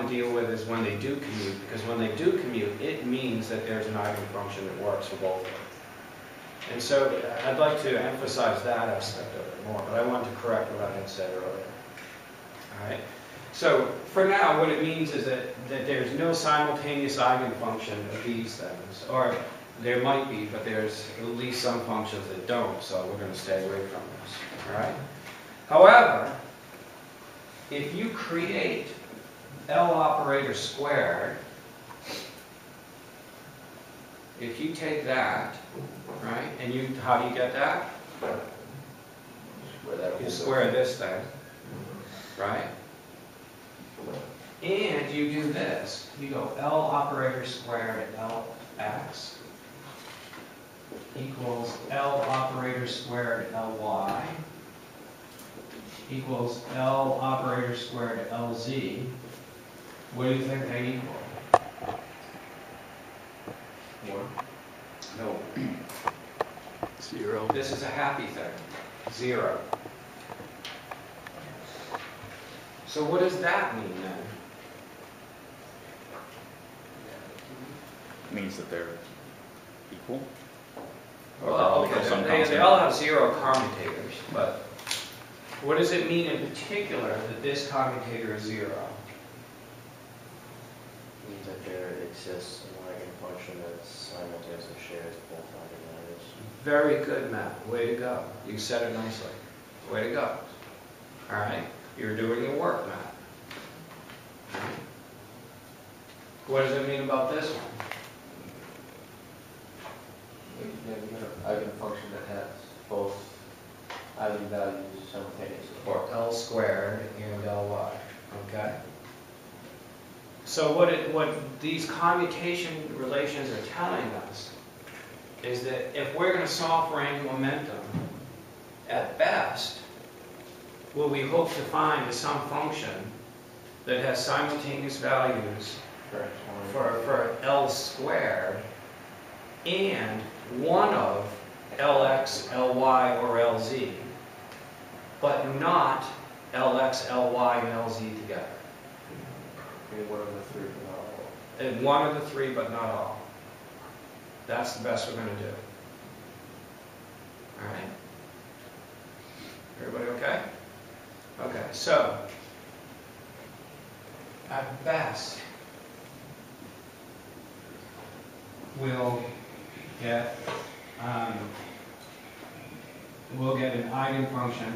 to deal with is when they do commute, because when they do commute, it means that there's an eigenfunction that works for both of them. And so I'd like to emphasize that aspect of it more, but I wanted to correct what I had said earlier. All right? So for now, what it means is that there's no simultaneous eigenfunction of these things, or there might be, but there's at least some functions that don't, so we're going to stay away from this. All right? However, if you create L operator squared, if you take that, right, and how do you get that? You square this thing, right? And you do this. You go L operator squared Lx equals L operator squared Ly equals L operator squared Lz. What do you think they equal? 1? No. 0. This is a happy thing. 0. So what does that mean then? It means that they're equal? Well, okay, they all have 0 commutators, but what does it mean in particular that this commutator is 0? Means that there exists an eigenfunction that simultaneously shares both eigenvalues. Very good, Matt. Way to go. You said it nicely. Way to go. All right? You're doing your work, Matt. All right. What does it mean about this one? We have an eigenfunction that has both eigenvalues simultaneously. Or L squared and Ly. Okay? So what these commutation relations are telling us is that if we're going to solve for angular momentum, at best, what we hope to find is some function that has simultaneous values for L squared and one of Lx, Ly, or Lz, but not Lx, Ly, and Lz together. And one of the three, but not all. And one of the three, but not all. That's the best we're going to do. All right? Everybody okay? Okay, so, at best, we'll get an eigenfunction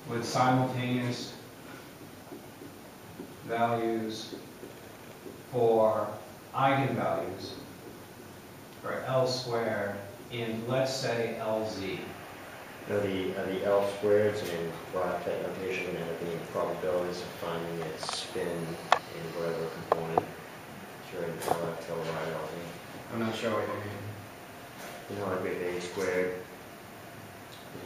with simultaneous values for eigenvalues for L squared and let's say Lz. Are the L squareds in Brock type notation going to end up being probabilities of finding its spin in whatever component during Lx, Ly, Lz? I'm not sure what you mean. You know, like we have A squared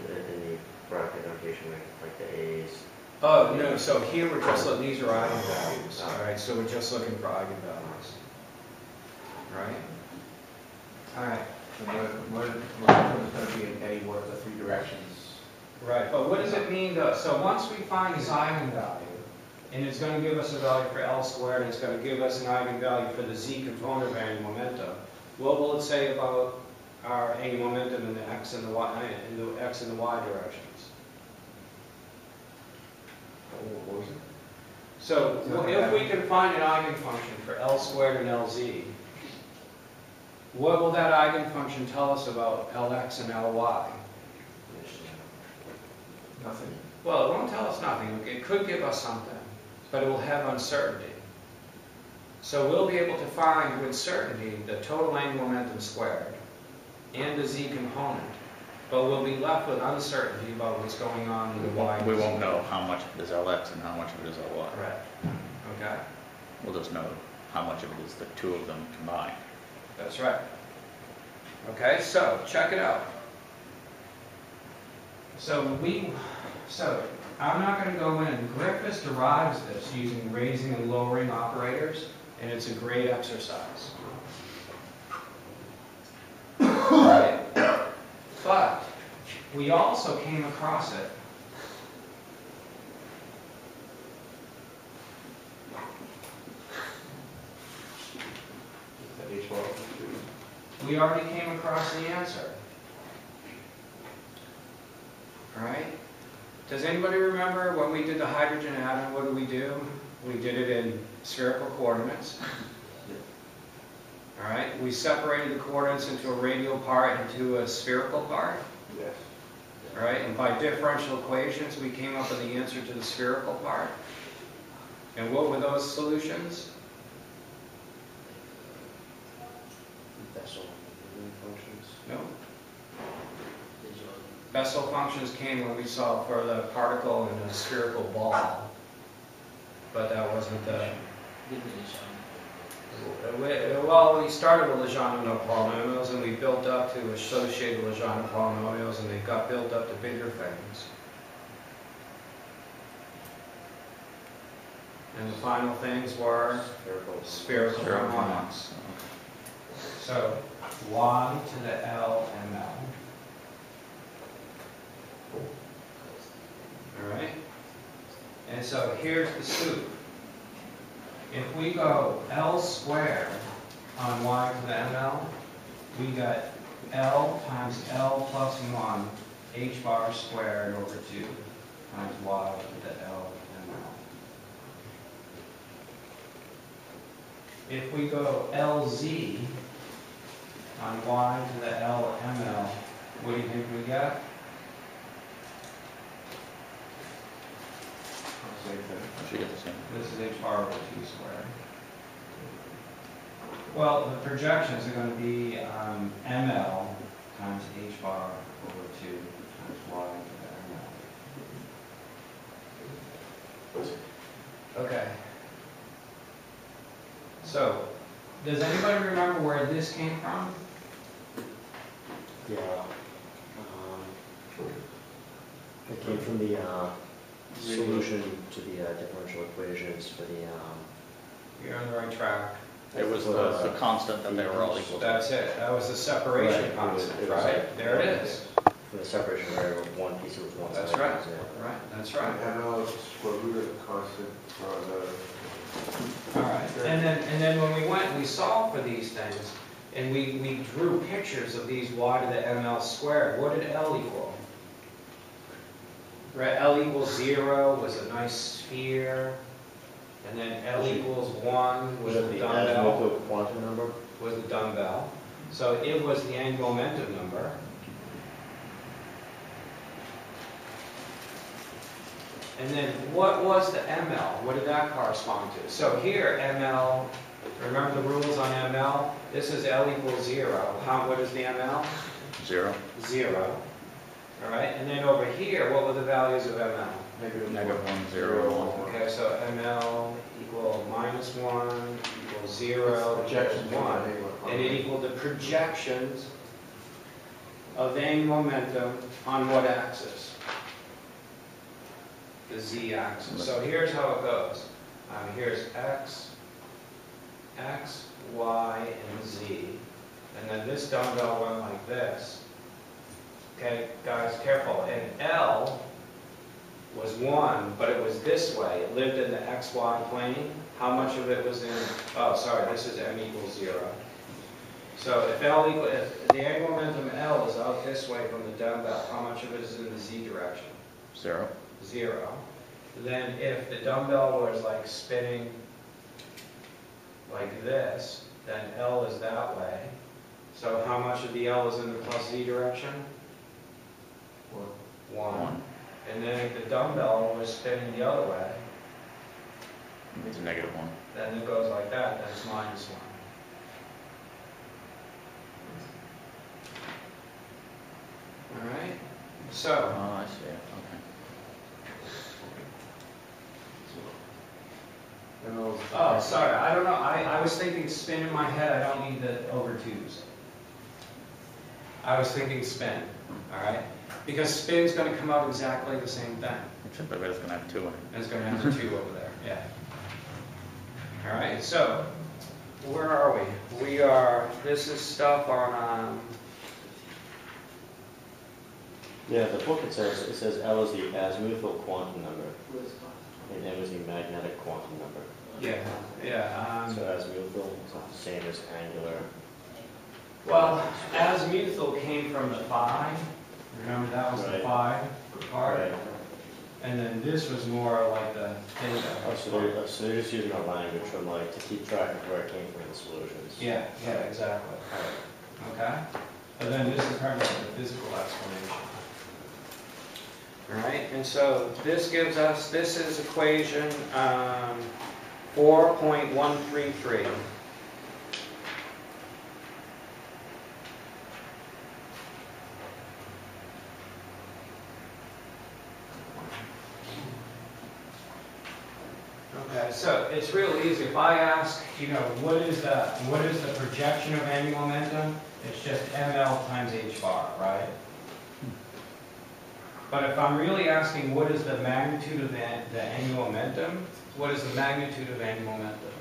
in the bracket notation, like the A's. Oh, no, so here we're just looking, these are eigenvalues, all right? So we're just looking for eigenvalues, right? All right. So what is going to be in any one of the three directions? Right, but what does it mean though? So once we find this eigenvalue, and it's going to give us a value for L squared, and it's going to give us an eigenvalue for the Z component of angular momentum, what will it say about our angular momentum in the X and the Y, directions? What was it? So if we can find an eigenfunction for L squared and Lz, what will that eigenfunction tell us about Lx and Ly? Nothing. Well, it won't tell us nothing. It could give us something, but it will have uncertainty. So we'll be able to find with certainty the total angular momentum squared and the Z component, but we'll be left with uncertainty about what's going on with the Y. We won't know how much of it is Lx and how much of it is Ly. Right. Okay. We'll just know how much of it is the two of them combined. That's right. Okay, so check it out. So I'm not going to go in. Griffiths derives this using raising and lowering operators, and it's a great exercise. Right? But we also came across it we already came across the answer. All right? Does anybody remember when we did the hydrogen atom, what did we do? We did it in spherical coordinates. All right? We separated the coordinates into a radial part and into a spherical part. Yes. All right? And by differential equations, we came up with the answer to the spherical part. And what were those solutions? Bessel functions. No. Bessel functions came when we solved for the particle in a spherical ball. But that wasn't the... Well, we started with Legendre polynomials and we built up to associated Legendre polynomials and they got built up to bigger things. And the final things were spherical harmonics. So, y to the L ml. Alright? And so here's the soup. If we go L squared on y to the ml, we got L times L plus 1 h bar squared over 2 times y to the L ml. If we go LZ on y to the L ml, what do you think we get? I should get the same. This is h bar over 2 squared. Well, the projections are going to be ml times h bar over 2 times y to the ml. Okay. So, does anybody remember where this came from? Yeah. It came from the solution to the differential equations for the. You're on the right track. It was the constant that they were all equal to. That's it. That was the separation Right. constant, It was- right? There it is. For the separation variable, one piece was one side. That's right. Yeah. Right. That's right. ML is square root of the constant for the. All right, and then when we went, we solved for these things, and we drew pictures of these y to the ml squared. What did L equal? Right, L equals 0 was a nice sphere, and then L equals 1 was Was it the the dumbbell. azimuthal quantum number? Was the dumbbell. So it was the angular momentum number. And then what was the ML? What did that correspond to? So here, ML, remember the rules on ML? This is L equals 0. What is the ML? 0. 0. All right, and then over here, what were the values of ML? Negative 1, 0, 1. Okay, so ML equal -1 equals 0 Projections equals 1. And it equaled the projections of the angular momentum on what axis? The z-axis. So here's how it goes. Here's x, y, and z. And then this dumbbell went like this. Okay, guys, careful. And L was 1, but it was this way. It lived in the xy plane. How much of it was in, oh, sorry, this is m equals 0. So if the angular momentum L is out this way from the dumbbell, how much of it is in the z direction? 0. 0. Then if the dumbbell was like spinning like this, then L is that way. So how much of the L is in the plus z direction? 1. And then if the dumbbell was spinning the other way, It's a negative 1. then it goes like that, then it's -1. All right? So, Oh, I see. Okay. oh, sorry, I don't know, I was thinking spin in my head, I don't need the over 2s. I was thinking spin, all right? Because spin's going to come out exactly the same thing. Except I bet it's going to have 2 in it. And it's going to have the 2 over there, yeah. All right, so where are we? We are, this is stuff on, Yeah, the book it says L is the azimuthal quantum number, and M is the magnetic quantum number. yeah. So azimuthal is not the same as angular. Well, azimuthal came from the phi. Remember that was the Right. phi part? Right. And then this was more like the theta. Oh, so they're just using our language from like, to keep track of where it came from in the solutions. Yeah, exactly. Okay? But then this is kind of like the physical explanation. All right, and so this gives us, this is equation 4.133. Okay, so it's real easy. If I ask, what is the projection of angular momentum? It's just ml times h bar, right? But if I'm really asking what is the magnitude of the angular momentum, what is the magnitude of angular momentum?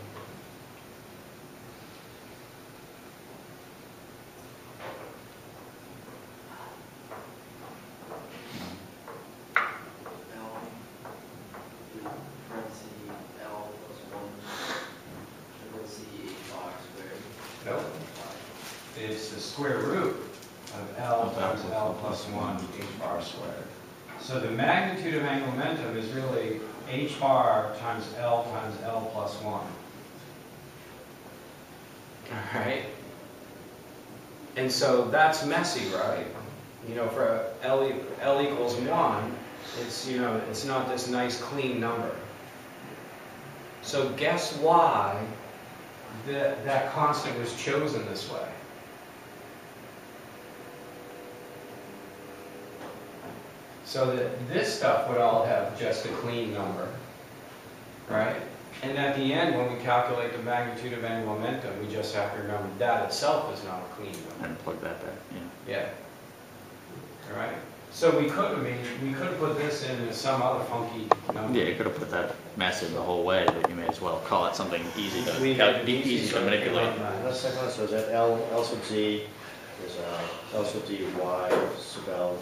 Nope. It's the square root of L times L plus 1 h bar squared. So the magnitude of angular momentum is really h bar times L plus 1. All right? And so that's messy, right? For L equals 1, it's, it's not this nice clean number. So guess why that constant was chosen this way? So that this stuff would all have just a clean number, right? And at the end, when we calculate the magnitude of angular momentum, we just have to remember that itself is not a clean number. And plug that back, yeah. Yeah. All right. So we could have put this in as some other funky number. Yeah, you could have put that mess in the whole way, but you may as well call it something easy to, easy to manipulate. Let's second one, so is that L sub Z is L sub Z Y sub L.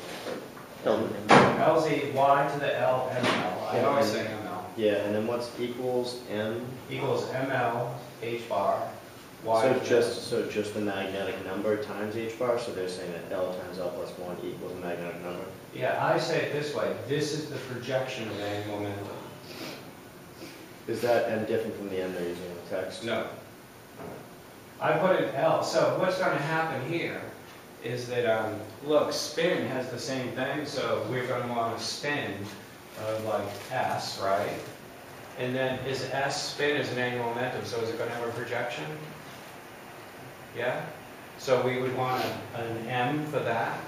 LZ, Y to the L, ML. I always say ML. Yeah, and then what's equals M? Equals ML, H bar, Y. So just the magnetic number times H bar, so they're saying that L times L plus 1 equals the magnetic number? Yeah, I say it this way. This is the projection of angular momentum. Is that M different from the M they're using in the text? No. I put an L. So what's going to happen here is that, look, spin has the same thing, so we're going to want a spin of like S, right? And then is S spin is an angular momentum, so is it going to have a projection? Yeah? So we would want an M for that,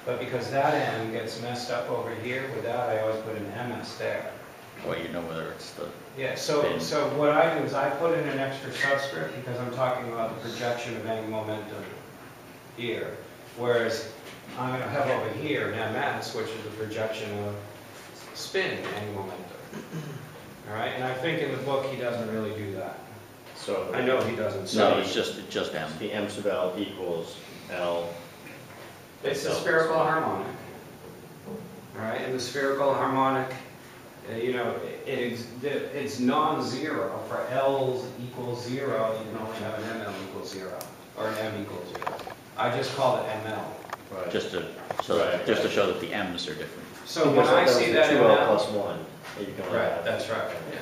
but because that M gets messed up over here with that, I always put an MS there. Well, you know whether it's the Yeah, so what I do is I put in an extra subscript because I'm talking about the projection of angular momentum here, whereas I'm going to have over here an MS, which is the projection of spin angular momentum. All right, and I think in the book he doesn't really do that. So I know he doesn't. no, it's just M. the M sub L equals L. It's the spherical harmonic. All right, and the spherical harmonic, it's non-zero. For L's equals 0, you can only have an ML equals 0, or an M equals 0. I just call it ML. Right. Just to show that the M's are different. So when I see that 2L ML, plus 1, you can only right, have that's right. Yeah.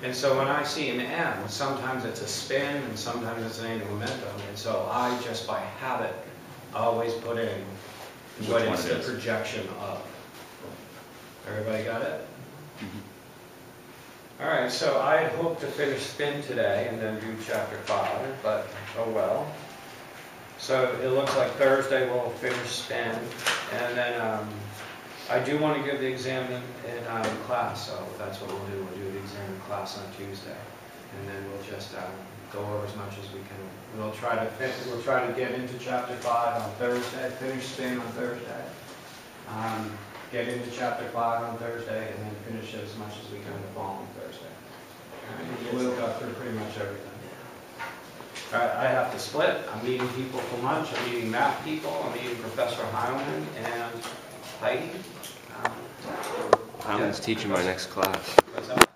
And so when I see an M, sometimes it's a spin and sometimes it's an angular momentum. And so I just by habit always put in what is the projection of. Everybody got it? All right, so I had hoped to finish spin today and then do chapter 5, but oh well. So it looks like Thursday we'll finish spin, and then I do want to give the exam in class, so that's what we'll do. We'll do the exam in class on Tuesday, and then we'll just go over as much as we can. We'll try to get into chapter 5 on Thursday, finish spin on Thursday, get into chapter 5 on Thursday, and then finish as much as we can the following Thursday. All right, we'll go through pretty much everything. All right, I have to split. I'm meeting people for lunch. I'm meeting math people. I'm meeting Professor Hyman and Heidi. Alan's teaching my next class. What's that?